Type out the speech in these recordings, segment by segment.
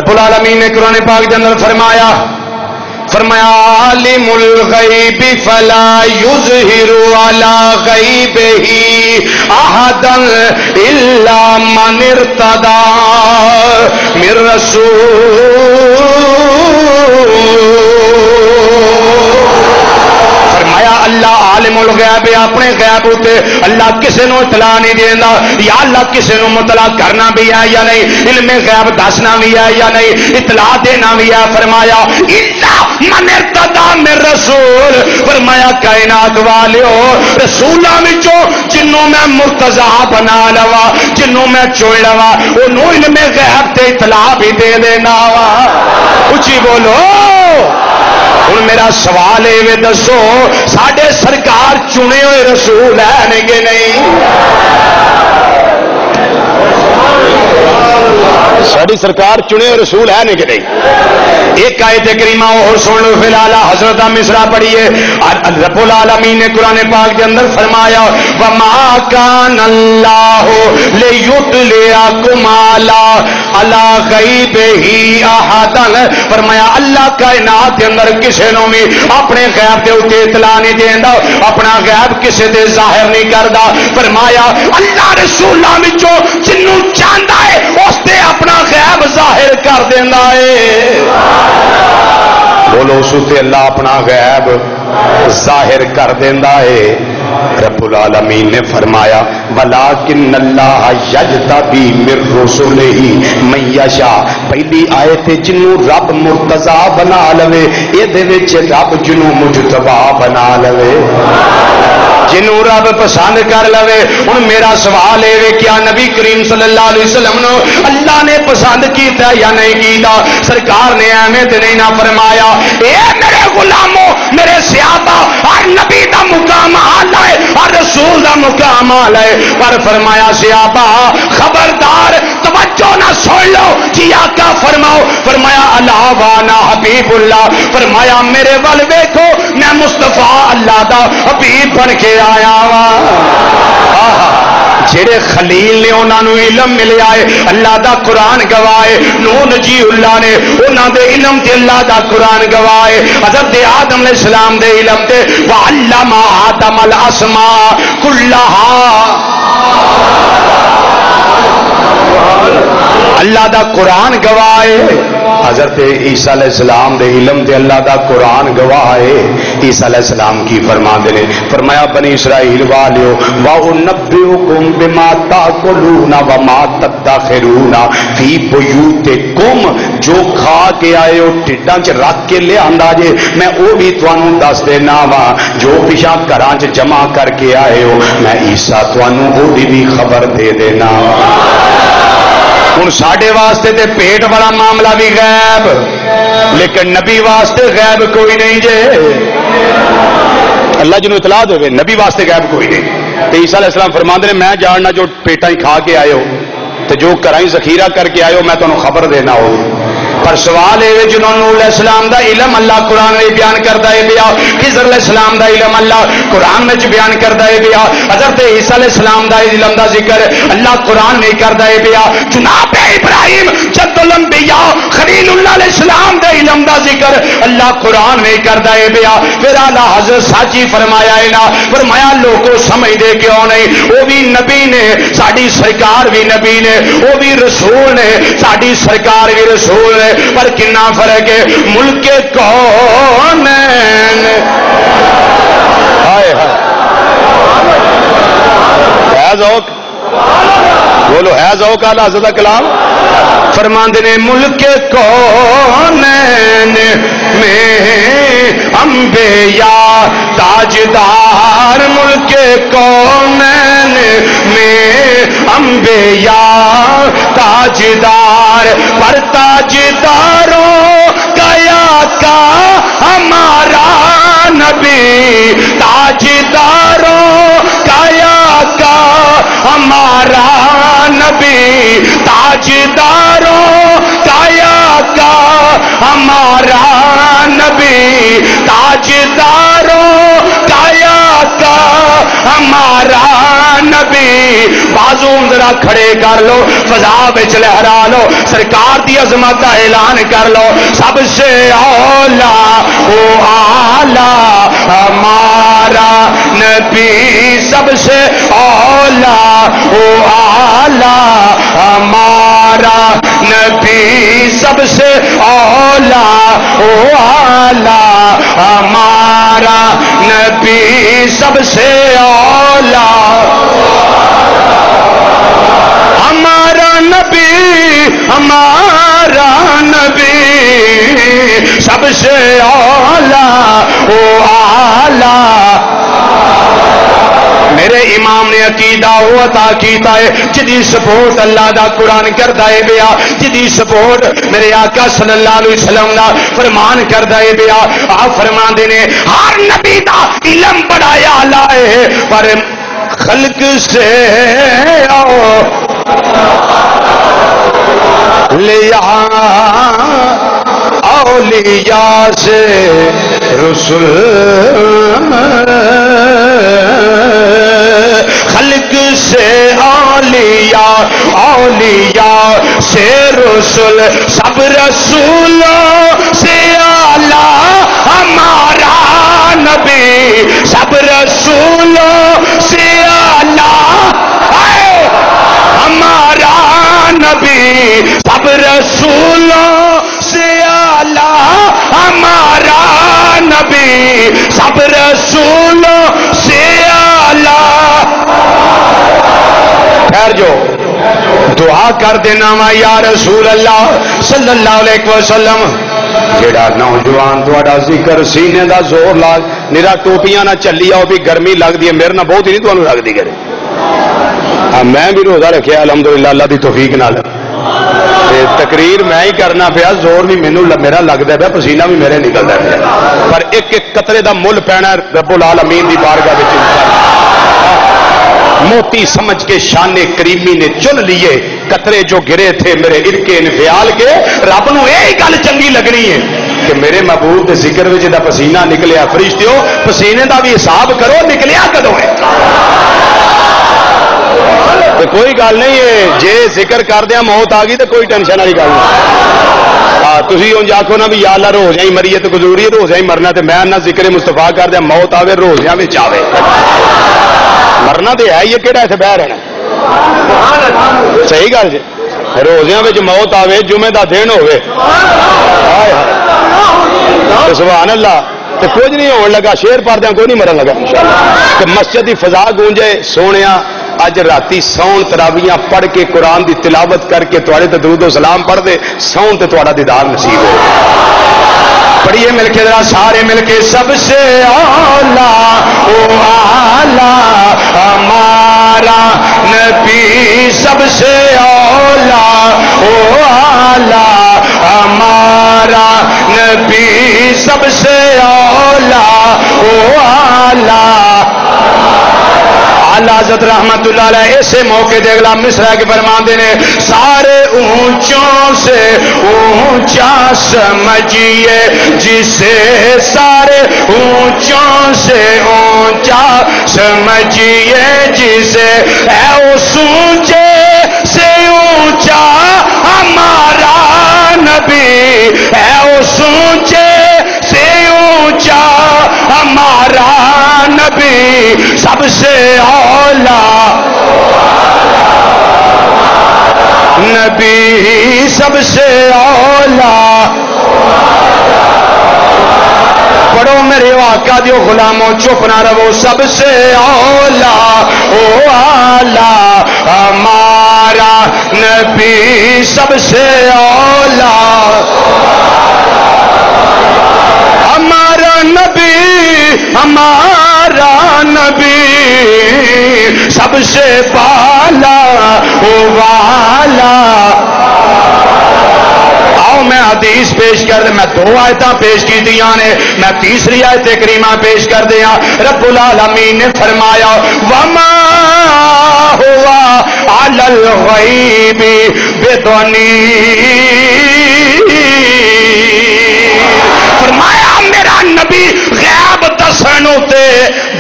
رب العالمین نے قرآن پاک کے اندر فرمایا عالمُ الغیب فلا یظہر علی غیبہ احدا الا من ارتضی من رسول۔ اللہ عالم الغیب اپنے غیب ہوتے اللہ کسی نو اطلاع نہیں دینا، یا اللہ کسی نو مطلع کرنا بھی ہے یا نہیں، علم غیب دسنا بھی ہے یا نہیں، اطلاع دینا بھی ہے۔ فرمایا الا من ارتضی من رسول، فرمایا کائنات والیو رسولاں وچوں جنوں میں مرتضی بنا لوا، جنوں میں چن لوا، انہوں علم غیب تے اطلاع بھی دے دینا وا۔ اچھی بولو۔ ہوں میرا سوال ہے دسو ساڈے سرکار چنے ہوئے رسول ہیں کہ نہیں؟ ساری سرکار چنے ہوئے رسول ہے کہ نہیں؟ ایک آیت کریمہ اور سن لو فی الحال حضرت مصرا پڑھیے۔ رب العالمین نے قرآن پاک کے اندر فرمایا وما کان اللہ لیطلعکم علی غیبہ احدا، فرمایا اللہ کائنات کے اندر کسی نو بھی اپنے غیب کے اوتے اطلاع نہیں دیندا، اپنا غیب کسی دے ظاہر نہیں کردا۔ فرمایا اللہ رسولاں وچوں جنوں چاہندا ہے اس تے اپنا غیب ظاہر کر دینا ہے۔ بولو سوتے اللہ اپنا غیب ظاہر کر دینا ہے۔ رب العالمین نے فرمایا ولیکن اللہ یجتبی من رسلہ من یشاء، پہلی آیت جنوں رب مرتضی بنا لوے، یہ وچ رب جنوں مجتبی بنا لوے، جنوں رب پسند کر لوے۔ ہن میرا سوال ہے کیا نبی کریم صلی اللہ علیہ وسلم نو اللہ نے پسند کیتا یا نہیں کیتا؟ سرکار نے ایویں تے نہیں نہ فرمایا اے میرے غلامو میرے صحابہ ہر نبی دا مقام اعلی ہے، ہر رسول دا مقام اعلی ہے، پر فرمایا صحابہ خبردار توجہ نہ سن لو جی آقا فرماؤ، فرمایا اللہ وانا حبیب اللہ، فرمایا میرے ول ویکھو میں مصطفیٰ اللہ دا حبیب بن کے آیا وا۔ جڑے خلیل نے انہاں نو علم ملیا ہے، اللہ دا قرآن گواہ ہے، نوح نجی اللہ نے انہاں دے علم تے اللہ دا قرآن گواہ ہے، حضرت آدم علیہ السلام دے علم تے وعلم آدم الاسماء کلھا، اللہ دا قرآن گواہ ہے، حضرت عیسیٰ علیہ السلام دے علم دے اللہ دا قرآن گواہ ہے۔ عیسیٰ علیہ السلام کی فرماندے نے فرمایا بنی اسرائیل والیو وَأُنَبِّئُكُم بِمَا تَأْكُلُونَ وَمَا تَدَّخِرُونَ فِي بُيُوتِكُم، جو کھا کے آئے ہو ٹھڈاں چ رکھ کے لے آندا جے میں او بھی تانوں دس دینا وا، جو پیشاں گھراں چ جمع کر کے آئے ہو میں عیسیٰ تانوں او بھی خبر دے دینا وا۔ ہوں ساڈے واسطے تے پیٹ والا معاملہ بھی غیب، لیکن نبی واسطے غیب کوئی نہیں جے۔ اللہ جنوں اطلاع دے نبی واسطے غیب کوئی نہیں۔ تے عیسیٰ علیہ السلام فرماندے نے میں جاننا جو پیٹاں ہی کھا کے آئے ہو تے جو گھراں ہی ذخیرہ کر کے آئے ہو میں تانوں خبر دینا ہو۔ پر سوال ہے جنہوں نوح علیہ السلام دا علم اللہ قرآن میں بیان کرتا ہے بیا، خضر علیہ السلام دا علم اللہ قرآن میں بیان کرتا ہے بیا، حضرت عیسیٰ علیہ السلام دا علم دا ذکر اللہ قرآن میں کرتا ہے بیا، جناب ابراہیم جد الانبیاء خلیل اللہ علیہ السلام دا علم دا ذکر اللہ قرآن میں کرتا ہے بیا۔ پھر اللہ حضرت ساچی فرمایا ہے نا، فرمایا لوگوں سمجھ دے کیوں نہیں، وہ بھی نبی نے ساڈی سرکار بھی نبی نے، وہ بھی رسول نے ساڈی سرکار بھی رسول نے، پر کنا فرق ہے ملک کون ہائے ہے ذوق، بولو ہے ذوق اعلی حضرت کلام فرماندے نے ملک کون میں انبیاء تاجدار، ملک کون میں انبیاء تاجدار، پر تاجداروں کا آقا ہمارا نبی، تاجداروں کا آقا ہمارا نبی، تاجداروں کا آقا ہمارا نبی، تاجداروں کا آقا ہمارا نبی. بازو ذرا کھڑے کر لو, فضا وچ لہرا لو, سرکار دی عظمت کا اعلان کر لو. سب سے اولا او آلہ ہمارا نبی, سب سے اولا او آلہ ہمارا نبی, سب سے اولا او آلہ ہمارا نبی, سب سے اولا ہمارا نبی, ہمارا نبی سب سے اولا او آلہ. میرے امام نے عقیدہ وہ عطا کیتا ہے جدی سپورٹ اللہ دا قرآن کردا ہے بیا, جدی سپورٹ میرے آقا صلی اللہ علیہ وسلم دا فرمان کردا ہے بیا. آپ فرماندے نے ہر نبی دا علم بڑا اعلی ہے پر خلق سے اولیاء سے رسول, خلق سے اولیاء, اولیاء سے رسول, سب رسولوں سے اعلیٰ ہمارا نبی, سب رسولوں سے اعلیٰ ہمارا نبی, سب رسولوں سے اعلیٰ ہمارا نبی, سب رسولوں سے اعلیٰ. خیر جو دعا کر دینا وا یا رسول اللہ صلی اللہ علیہ وسلم. جیڑا نوجوان تھوڑا ذکر سینے دا زور لا نیرا ٹوپیاں نہ چلی آؤ بھی گرمی لگتی ہے, میرے نہ بہت ہی نہیں تمہیں لگتی کرے. میں بھی روزہ رکھیا الحمدللہ اللہ دی توفیق نال, تقریر میں ہی کرنا پیا, زور بھی مینوں میرا لگتا پیا, پسینہ بھی میرے نکلتا پیا, پر ایک ایک قطرے دا مل پینا رب العالمین دی بارگاہ وچ. موتی سمجھ کے شان کریمی نے چن لیے قطرے جو گرے تھے میرے ارکے انفعال کے. رب نو یہی گل چنگی لگنی ہے کہ میرے محبوب کے ذکر وچ دا پسینہ نکلیا. فرشتیو پسینے دا بھی حساب کرو, نکلیا کدوں ہے؟ کوئی گل نہیں ہے, جے ذکر کر دیا موت آ گئی تو کوئی ٹینشن والی گل نہیں. تھی انج آخو نا بھی یا اللہ روزیاں ہی مریے تو گزوری ہے, روزیاں ہی مرنا, تو میں نہ ذکر مستفا کر دیا موت آوے روزیاں میں آوے. مرنا تو ہے یہ کہڑا اتنے بہ رہنا, صحیح گل جی. روزیاں میں موت آوے, جمعے دا دن ہوے, سبحان اللہ, تو کچھ نہیں ہون لگا, شیر پڑھ دیا کوئی نہیں مرن لگا. کہ مسجد کی فضا گونجے سونے اج راتی سون تراویاں پڑھ کے قرآن دی تلاوت کر کے تواڈے تے درود و سلام پڑھ دے سون تے تواڈا دیدار نصیب ہو. پڑھیے مل کے ذرا سارے مل کے, سب سے اولا او آلہ ہمارا نبی, سب سے اولا او آلہ ہمارا نبی, سب سے اولا او آلہ. حضرت رحمت اللہ علیہ ایسے موقع دے اگلا مصرع کے فرماندے نے, سارے اونچوں سے اونچا سمجھیے جسے, سارے اونچوں سے اونچا سمجھیے جسے, ہے اس اونچے سے اونچا ہمارا نبی, ہے اس اونچے سے اونچا ہمارا نبی, سب سے اولا نبی, سب سے اولا. پڑھو میرے آقا دیو غلاموں چپ نہ رہو, سب سے اولا او آلہ ہمارا نبی, سب سے اولا ہمارا نبی, ہمارا نبی سب سے بالا او والا. آؤ میں حدیث پیش کر دیں, میں دو آیتاں پیش کی دیا نے, میں تیسری آیت کریمہ پیش کر دیا. رب العالمین نے فرمایا وما ہوا علی الغیب بضنین, فرمایا میرا نبی غیب دسن تے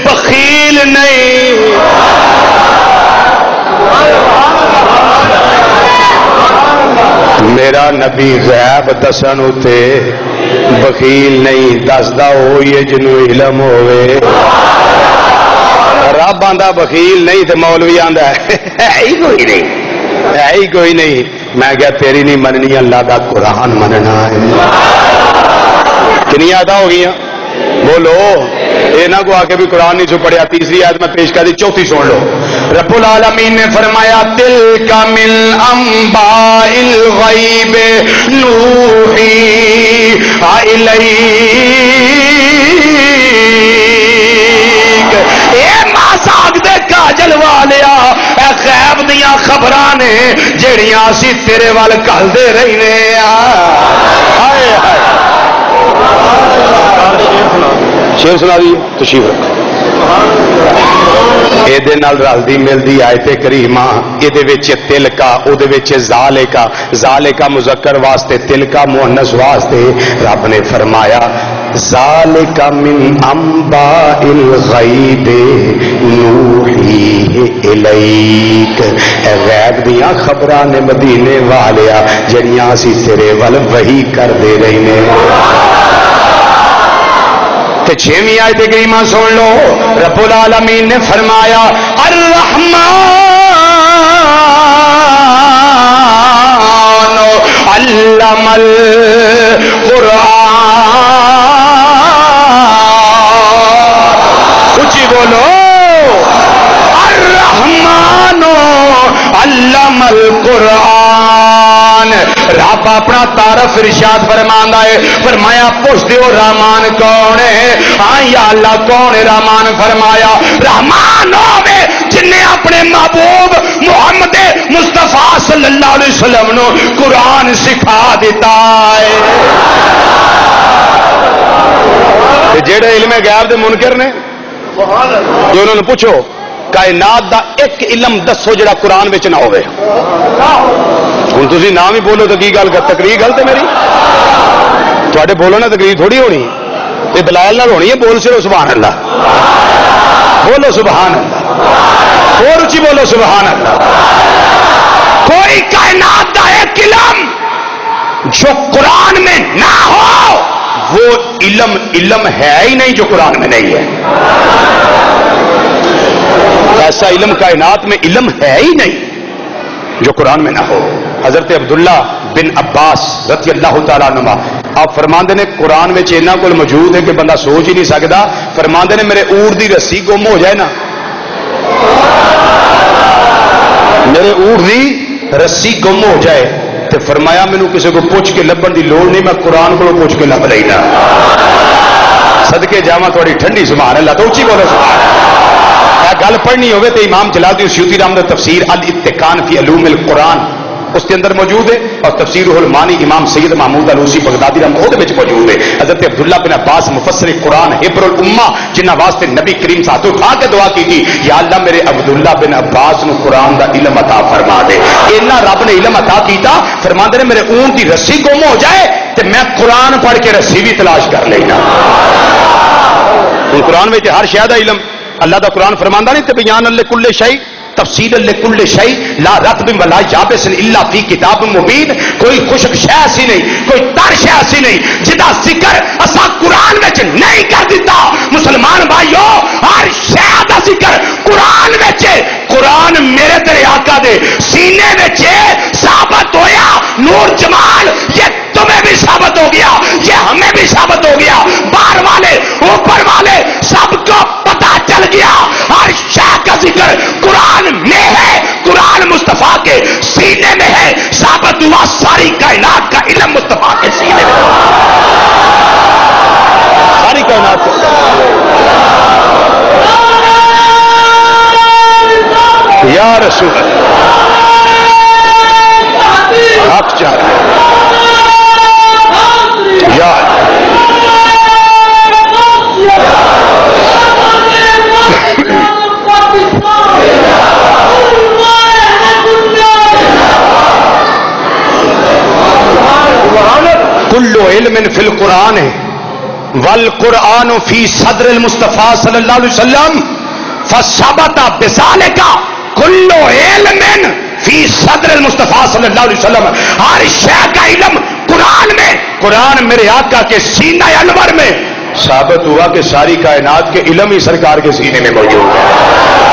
بخیل بخیل نہیں. میرا نبی غیب دسن اتے بخیل نہیں دسدا ہوئی ہے جنوں علم ہوئے. رب آندا بخیل نہیں تے مولوی آندا ہے ہی کوئی نہیں، ہے ہی کوئی نہیں. میں کہا تیری نہیں مننی، اللہ دا قرآن مننا ہے. کنی آتا ہو گئی بولو، یہ نہ کو آ کے بھی قرآن نہیں سو پڑھیا. تیسری آیت میں پیش کر دی، چوتھی سن لو. رب العالمین نے فرمایا تلک من انباء الغیب نوحی الیک. اے ماساک دے کاجل والیا، اے غیب دیاں خبراں نے جڑیاں اسی تیرے وال گھلدے رہنے. ہائے ہائے شیر سنا دی تشریف رکھو. یہ رلدی ملتی آیت کریمہ یہ تلکا وہ ذالکا، ذالکا مذکر واسطے تلکا مؤنث واسطے. رب نے فرمایا ذالکا من انباء الغیب نوحیہ الیک. غیب دیاں خبراں نے مدینے والیا جڑیاں اسی تیرے ول وحی کر دے رہے ہیں. چھویں آیت کریمہ سن لو. رب العالمین نے فرمایا الرحمن علم القرآن. اونچی بولو الرحمن علم القرآن. رب اپنا تعارف ارشاد فرماندا ہے، فرمایا پوچھ دیو رحمان کون ہے؟ ہاں یا اللہ کون ہے رحمان؟ فرمایا رحمان ہوے جن نے اپنے محبوب محمد مصطفیٰ صلی اللہ علیہ وسلم نو قرآن سکھا دیتا ہے. جڑے علم غیب دے منکر نے جو انہوں نے پوچھو کائنات دا ایک علم دسو جڑا قرآن وچ نہ ہوئے. ہوں تھی نام ہی بولو تو کی گل کر تقریر غلط ہے میری؟ تھوڑے بولو نا تقریر تھوڑی ہونی، یہ دلائل نال ہونی ہے. بول سرو سبحان اللہ، بولو سبحان اللہ، اور اچھی بولو سبحان اللہ. کوئی کائنات دا ایک علم جو قرآن میں نہ ہو وہ علم ہے ہی نہیں جو قرآن میں نہیں ہے. ایسا علم کائنات میں علم ہے ہی نہیں جو قرآن میں نہ ہو. حضرت عبداللہ بن عباس رضی اللہ تعالیٰ عنہ آپ فرماندے نے قرآن میں اینا کول موجود ہے کہ بندہ سوچ ہی نہیں سکتا. فرماندے نے میرے اونٹ دی رسی گم ہو جائے نا، میرے اونٹ دی رسی گم ہو جائے تو فرمایا مینوں کسی کو پوچھ کے لبن دی لوڑ نہیں، میں قرآن کو پوچھ کے لب لینا. صدقے جاواں تھوڑی ٹھنڈی سبحان اللہ. تو اونچی بولو سبحان اللہ. گل پڑھنی ہوئے تو امام جلال الدین سیوطی رحمۃ تفسیر الاتقان فی علوم القرآن اس کے اندر موجود ہے، اور تفسیر المانی امام سید محمود علوسی بغدادی رحمۃ اللہ موجود ہے. حضرت عبداللہ بن عباس مفسر قرآن حبر الامہ جنہ واسطے نبی کریم ساتھ اٹھا کے دعا کی تھی، یا اللہ میرے عبداللہ بن عباس نو قرآن دا علم عطا فرما دے. اتنا رب نے علم عطا کیتا، فرما دے میرے اونٹ دی رسی گم ہو جائے تو میں قرآن پڑھ کے رسی بھی تلاش کر لینا. قرآن میں ہر شے دا علم اللہ دا قرآن فرماندا نہیں تبیان لکل شیء تفصیل لکل شیء لا رطب ولا یابس الا فی کتاب مبین. کوئی خشک شے ایسی نہیں، کوئی تر شے ایسی نہیں جدا ذکر اسا قرآن وچ نہیں کر دیتا. مسلمان بھائیو ہر شے دا ذکر قرآن وچ، قرآن میرے تیرے آقا دے سینے وچ ثابت ہویا. نور جمال یہ تمہیں بھی ثابت ہو گیا، یہ ہمیں بھی ثابت ہو گیا، باہر والے اوپر والے سب کو پتا چل گیا. ہر شے کا ذکر قرآن میں ہے، قرآن مصطفیٰ کے سینے میں ہے. ثابت ہوا ساری کائنات کا علم مصطفیٰ کے سینے میں، ساری کائنات کا. یا رسول اللہ حق چاہ رہے ہیں. یا کل علم فی القرآن والقرآن فی صدر المصطفیٰ صلی اللہ علیہ وسلم فثبت بذالک کل علم فی صدر المصطفیٰ صلی اللہ علیہ وسلم، ہر شے کا علم قرآن میں، قرآن میرے آقا کے سینہ انور میں ثابت ہوا کہ ساری کائنات کے علم ہی سرکار کے سینے میں موجود ہے۔